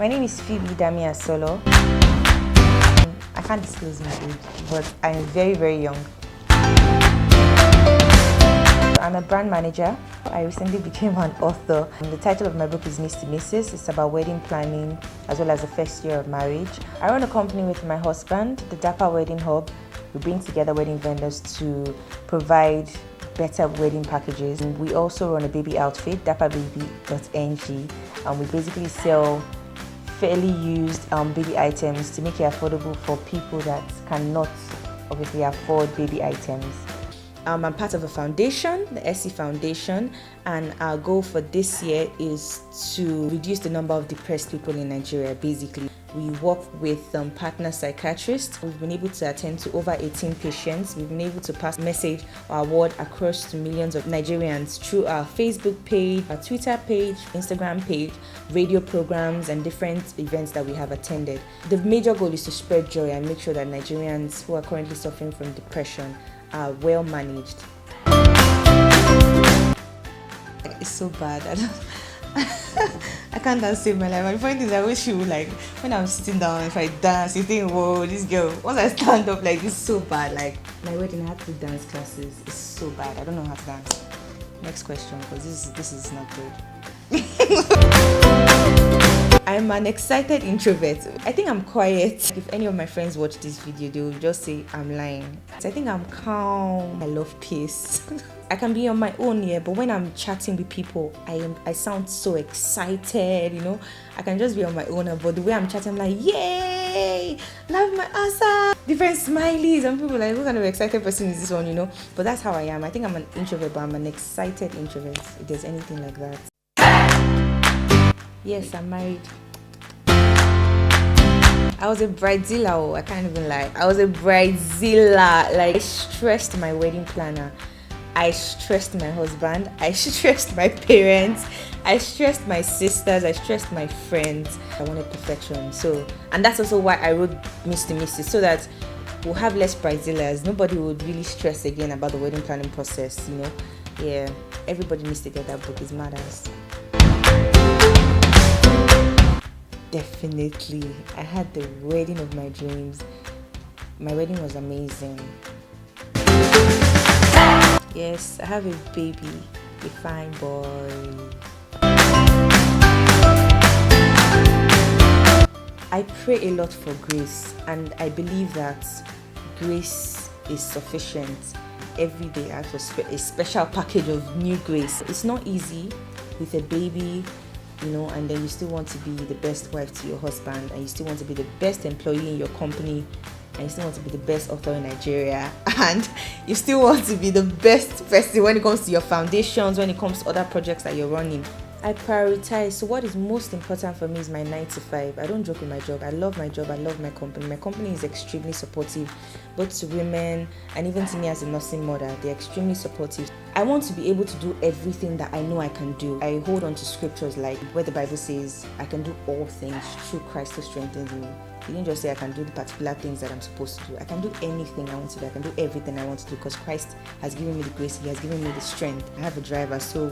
My name is Phoebe Dami Asolo. I can't disclose my age, but I'm very, very young. I'm a brand manager. I recently became an author. The title of my book is Miss to Mrs. It's about wedding planning as well as the first year of marriage. I run a company with my husband, the Dapper Wedding Hub. We bring together wedding vendors to provide better wedding packages. And we also run a baby outfit, dapperbaby.ng, and we basically sell fairly used baby items to make it affordable for people that cannot obviously afford baby items. I'm part of a foundation, the SC Foundation, and our goal for this year is to reduce the number of depressed people in Nigeria. Basically, we work with partner psychiatrists. We've been able to attend to over 18 patients. We've been able to pass message or award across to millions of Nigerians through our Facebook page, our Twitter page, Instagram page, radio programs, and different events that we have attended. The major goal is to spread joy and make sure that Nigerians who are currently suffering from depression are well managed. It's so bad. I can't dance save my life. And the funny thing is, I wish you would, like, when I'm sitting down, if I dance, you think, whoa, this girl. Once I stand up, like, it's so bad. Like, my wedding, I had to do dance classes. It's so bad. I don't know how to dance. Next question, because this is not good. I'm an excited introvert. I think I'm quiet. If any of my friends watch this video, they will just say I'm lying. I think I'm calm. I love peace. I can be on my own here, but when I'm chatting with people, I sound so excited, you know. I can just be on my own, but the way I'm chatting, I'm like, yay, love my answer. Different smileys, and people are like, what kind of excited person is this one, you know? But that's how I am. I think I'm an introvert, but I'm an excited introvert, if there's anything like that. Yes, I'm married. I was a bridezilla, oh, I can't even lie. I was a bridezilla. Like, I stressed my wedding planner. I stressed my husband. I stressed my parents. I stressed my sisters. I stressed my friends. I wanted perfection. So, and that's also why I wrote Miss to Mrs. so that we'll have less bridezillas. Nobody would really stress again about the wedding planning process, you know. Yeah, everybody needs to get that book. It matters. Definitely. I had the wedding of my dreams. My wedding was amazing. Yes, I have a baby, a fine boy. I pray a lot for grace, and I believe that grace is sufficient. Every day I have a special package of new grace. It's not easy with a baby, you know, and then you still want to be the best wife to your husband, and you still want to be the best employee in your company, and you still want to be the best author in Nigeria, and you still want to be the best person when it comes to your foundations, when it comes to other projects that you're running. I prioritize. So what is most important for me is my 9 to 5. I don't joke with my job. I love my job. I love my company. My company is extremely supportive, both to women and even to me as a nursing mother. They're extremely supportive. I want to be able to do everything that I know I can do. I hold on to scriptures like where the Bible says, I can do all things through Christ who strengthens me. He didn't just say I can do the particular things that I'm supposed to do. I can do anything I want to do. I can do everything I want to do because Christ has given me the grace. He has given me the strength. I have a driver. So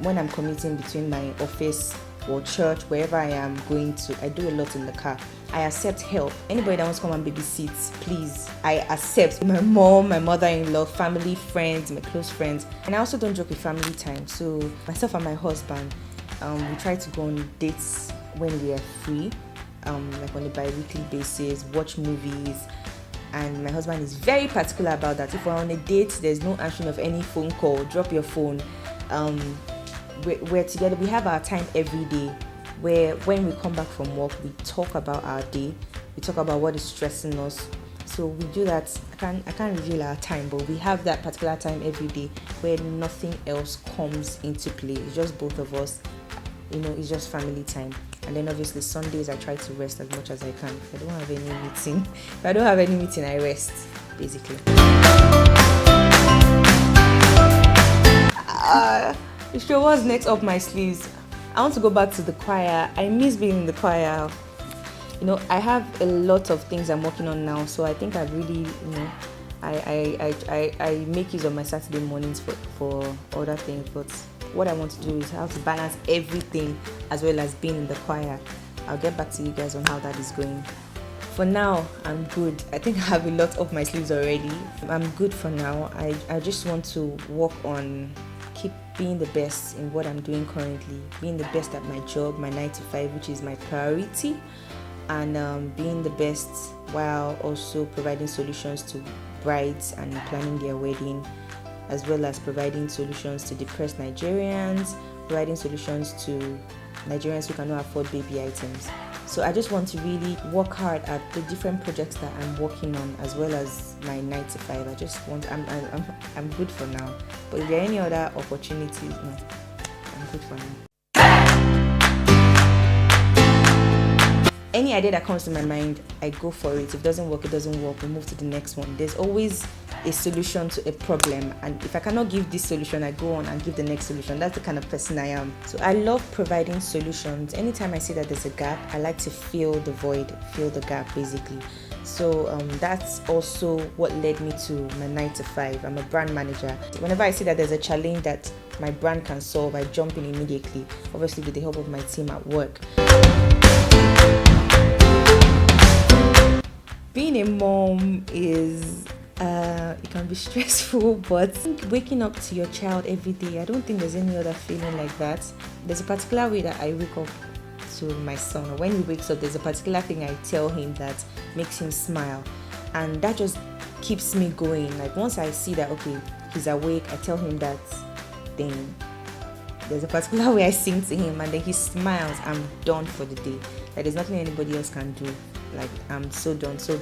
when I'm commuting between my office or church, wherever I am going to, I do a lot in the car. I accept help. Anybody that wants to come and babysit, please. I accept my mom, my mother-in-law, family, friends, my close friends. And I also don't joke with family time. So myself and my husband, we try to go on dates when we are free. Like on a bi-weekly basis, watch movies, and my husband is very particular about that. If we're on a date, there's no answering of any phone call. Drop your phone. We're together. We have our time every day, where when we come back from work, we talk about our day. We talk about what is stressing us. So we do that. I can't reveal our time, but we have that particular time every day where nothing else comes into play. It's just both of us. You know, it's just family time. And then obviously Sundays I try to rest as much as I can. If I don't have any meeting, I rest, basically. Sure, what's next up my sleeves? I want to go back to the choir. I miss being in the choir. You know, I have a lot of things I'm working on now, so I think I really, you know, I make use of my Saturday mornings for other things, but what I want to do is how to balance everything as well as being in the choir. I'll get back to you guys on how that is going. For now, I'm good. I think I have a lot up my sleeves already. I'm good for now. I just want to work on keep being the best in what I'm doing currently, being the best at my job, my 9 to 5, which is my priority, and being the best while also providing solutions to brides and planning their wedding, as well as providing solutions to depressed Nigerians, providing solutions to Nigerians who cannot afford baby items. So I just want to really work hard at the different projects that I'm working on, as well as my 9 to 5. I'm good for now. But if there are any other opportunities, no, I'm good for now. Any idea that comes to my mind, I go for it. If it doesn't work, it doesn't work. We move to the next one. There's always a solution to a problem, and if I cannot give this solution, I go on and give the next solution. That's the kind of person I am. So I love providing solutions. Anytime I see that there's a gap, I like to fill the void, fill the gap basically. So that's also what led me to my 9 to 5. I'm a brand manager. Whenever I see that there's a challenge that my brand can solve, I jump in immediately, obviously with the help of my team at work. Being a mom is it can be stressful, but waking up to your child every day, I don't think there's any other feeling like that. There's a particular way that I wake up to my son, or when he wakes up, there's a particular thing I tell him that makes him smile, and that just keeps me going. Like once I see that okay, he's awake, I tell him that thing. There's a particular way I sing to him, and then he smiles. I'm done for the day. Like there's nothing anybody else can do. Like I'm so done. So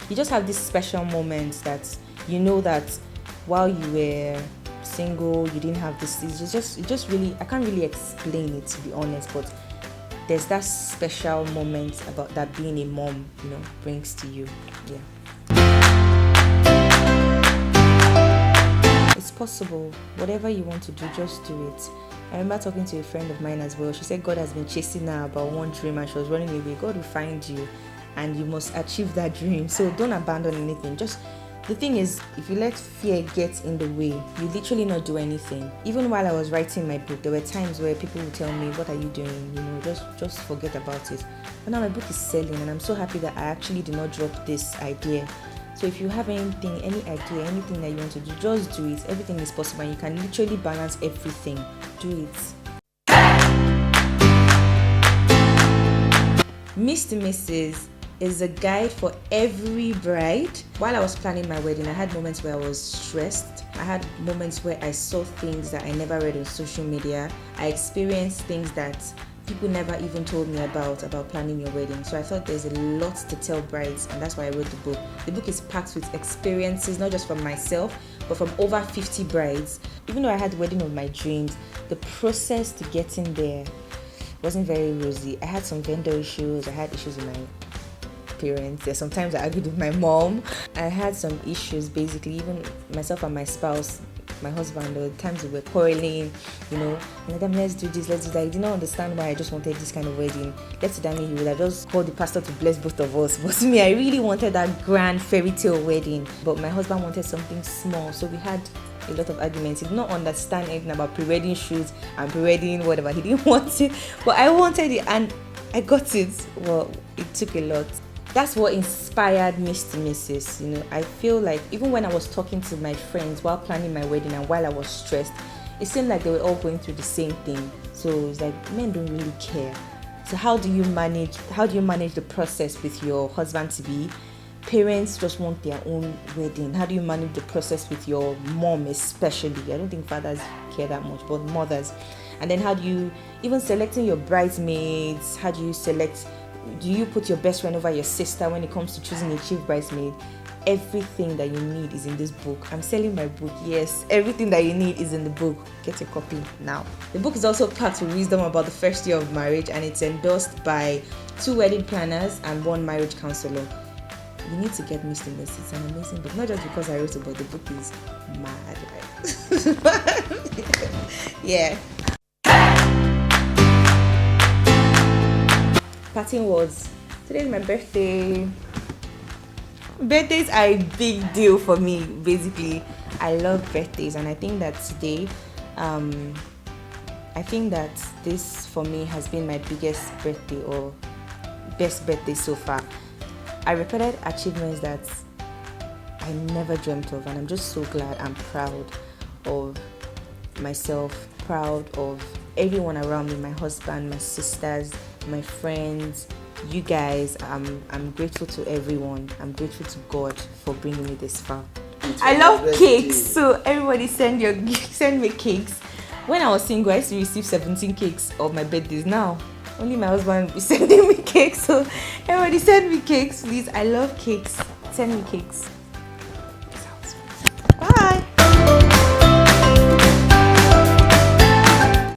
you just have these special moments that you know that while you were single, you didn't have this. It just really, I can't really explain it, to be honest, but there's that special moment about that being a mom, brings to you. Yeah. It's possible. Whatever you want to do, just do it. I remember talking to a friend of mine as well. She said God has been chasing her about one dream and she was running away. God will find you and you must achieve that dream. So don't abandon anything. Just the thing is, if you let fear get in the way, you literally not do anything. Even while I was writing my book, there were times where people would tell me, what are you doing? Just forget about it. But now my book is selling and I'm so happy that I actually did not drop this idea. So if you have anything, any idea, anything that you want to do, just do it. Everything is possible and you can literally balance everything. Do it. Mr. Mrs. is a guide for every bride. While I was planning my wedding, I had moments where I was stressed. I had moments where I saw things that I never read on social media. I experienced things that people never even told me about planning your wedding. So I thought there's a lot to tell brides, and that's why I wrote the book. The book is packed with experiences, not just from myself, but from over 50 brides. Even though I had the wedding of my dreams, the process to getting there wasn't very rosy. I had some vendor issues. I had issues with my parents. There's sometimes I argued with my mom. I had some issues, basically, even myself and my spouse, my husband, the times we were quarreling, and then let's do this, let's do that. I did not understand why I just wanted this kind of wedding. Let's Dami, he would have just called the pastor to bless both of us. But to me, I really wanted that grand fairy tale wedding. But my husband wanted something small, so we had a lot of arguments. He did not understand anything about pre-wedding shoots and pre-wedding whatever. He didn't want it, but I wanted it and I got it. Well, it took a lot. That's what inspired Mr. Mrs. I feel like even when I was talking to my friends while planning my wedding and while I was stressed, it seemed like they were all going through the same thing. So it's like men don't really care. So how do you manage the process with your husband to be? Parents just want their own wedding. How do you manage the process with your mom especially? I don't think fathers care that much, but mothers. And then how do you, even selecting your bridesmaids, do you put your best friend over your sister when it comes to choosing a chief bridesmaid? Everything that you need is in this book. I'm selling my book, yes. Everything that you need is in the book. Get a copy now. The book is also packed with wisdom about the first year of marriage, and it's endorsed by 2 wedding planners and 1 marriage counselor. You need to get Mr. Miss. It's an amazing book. Not just because I wrote it, but the book is mad. Yeah. Parting words. Today is my birthday. Birthdays are a big deal for me, basically. I love birthdays, and I think that today, I think that this for me has been my biggest birthday, or best birthday so far. I recorded achievements that I never dreamt of, and I'm just so glad. I'm proud of myself, proud of everyone around me, my husband, my sisters, my friends, you guys. I'm grateful to everyone. I'm grateful to God for bringing me this far. I love cakes, so everybody send me cakes. When I was single, I used to receive 17 cakes of my birthdays. Now only my husband is sending me cakes, so everybody send me cakes, please. I love cakes. Send me cakes.